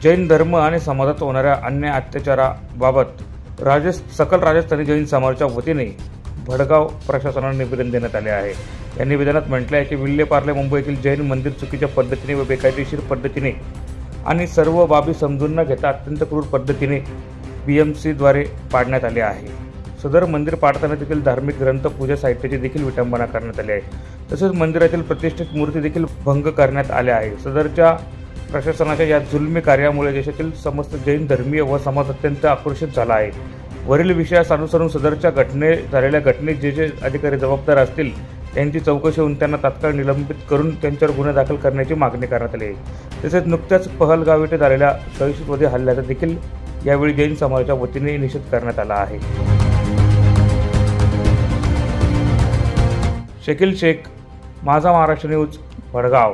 जैन धर्म आणि समाजात होणाऱ्या अन्याय अत्याचाराबाबत सकल राजस्थानी जैन समाजाच्या वतीने भडगाव प्रशासनाला निवेदन देण्यात आले आहे। या निवेदनात म्हटले आहे की विल्हेपार्ले मुंबई येथील जैन मंदिर चुकीच्या पद्धतीने व बेकायदेशीर पद्धतीने आणि सर्व बाबी समजून न घेता अत्यंत क्रूर पद्धतीने BMC द्वारे पाडण्यात आले आहे। सदर मंदिर पाडताना देखील धार्मिक ग्रंथ पूजा साहित्याची देखील विटंबना करण्यात आली आहे। तसेच मंदिरातील प्रतिष्ठित मूर्ती देखील भंग करण्यात आल्या आहे। सदरच्या प्रशासनाच्या या जुलमी कार्यामुळे देशातील समस्त जैन धर्मीय व समाज अत्यंत आक्रोशित झाला आहे। वरील विषयास अनुसरून सदरच्या झालेल्या घटनेत जे अधिकारी जबाबदार असतील त्यांची चौकशी होऊन त्यांना तात्काळ निलंबित करून त्यांच्यावर गुन्हे दाखल करण्याची मागणी करण्यात आली आहे। तसेच नुकत्याच पहलगाव येथे झालेल्या दहशतवादी हल्ल्याचा देखील यावेळी जैन समाजाच्या वतीने निषेध करण्यात आला आहे। शकील शेख, माझा महाराष्ट्र न्यूज, भडगाव।